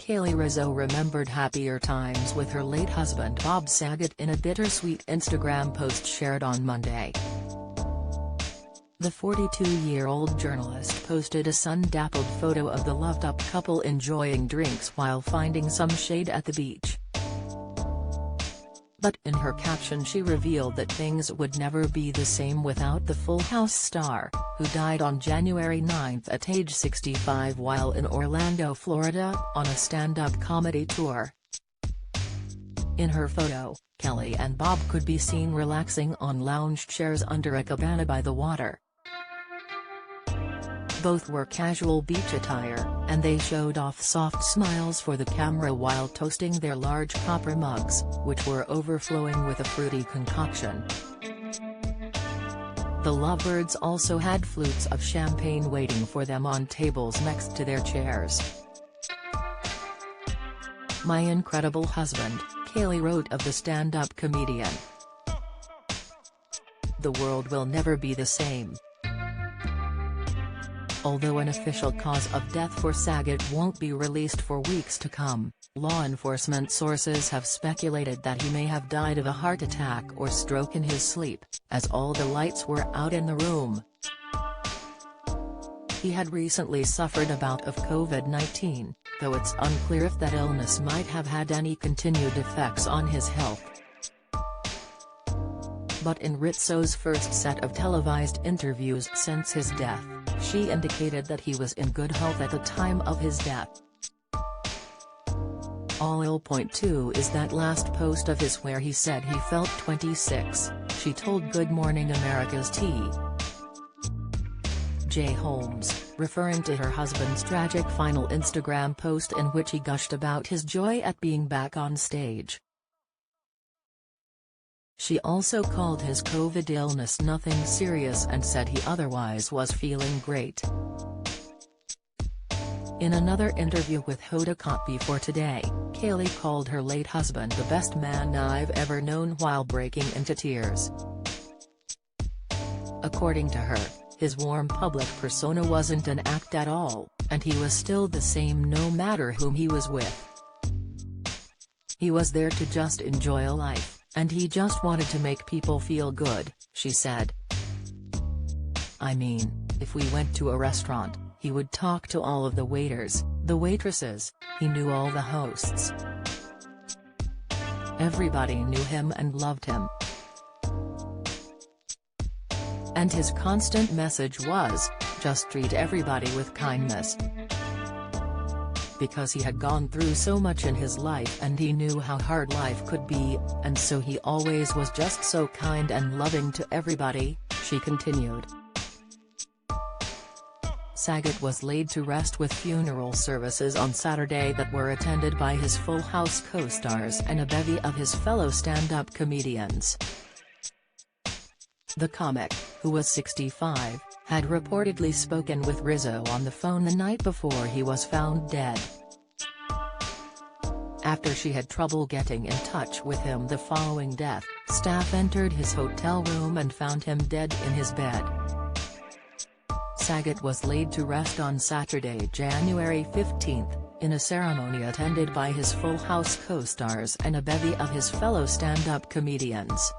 Kelly Rizzo remembered happier times with her late husband Bob Saget in a bittersweet Instagram post shared on Monday. The 42-year-old journalist posted a sun-dappled photo of the loved-up couple enjoying drinks while finding some shade at the beach. But in her caption she revealed that things would never be the same without the Full House star, who died on January 9 at age 65 while in Orlando, Florida, on a stand-up comedy tour. In her photo, Kelly and Bob could be seen relaxing on lounge chairs under a cabana by the water. Both wore casual beach attire, and they showed off soft smiles for the camera while toasting their large copper mugs, which were overflowing with a fruity concoction. The lovebirds also had flutes of champagne waiting for them on tables next to their chairs. "My incredible husband," Kelly wrote of the stand-up comedian. "The world will never be the same." Although an official cause of death for Saget won't be released for weeks to come, law enforcement sources have speculated that he may have died of a heart attack or stroke in his sleep, as all the lights were out in the room. He had recently suffered a bout of COVID-19, though it's unclear if that illness might have had any continued effects on his health. But in Rizzo's first set of televised interviews since his death, she indicated that he was in good health at the time of his death. All I'll point to is that last post of his where he said he felt 26, she told Good Morning America's T.J. Holmes, referring to her husband's tragic final Instagram post in which he gushed about his joy at being back on stage. She also called his COVID illness nothing serious and said he otherwise was feeling great. In another interview with Hoda Kotb for Today, Kelly called her late husband the best man I've ever known while breaking into tears. According to her, his warm public persona wasn't an act at all, and he was still the same no matter whom he was with. He was there to just enjoy life, and he just wanted to make people feel good, she said. "I mean, if we went to a restaurant, he would talk to all of the waiters, the waitresses, he knew all the hosts. Everybody knew him and loved him. And his constant message was, just treat everybody with kindness. Because he had gone through so much in his life and he knew how hard life could be, and so he always was just so kind and loving to everybody," she continued. Saget was laid to rest with funeral services on Saturday that were attended by his Full House co-stars and a bevy of his fellow stand-up comedians. The comic, who was 65, had reportedly spoken with Rizzo on the phone the night before he was found dead. After she had trouble getting in touch with him the following death, staff entered his hotel room and found him dead in his bed. Saget was laid to rest on Saturday, January 15, in a ceremony attended by his Full House co-stars and a bevy of his fellow stand-up comedians.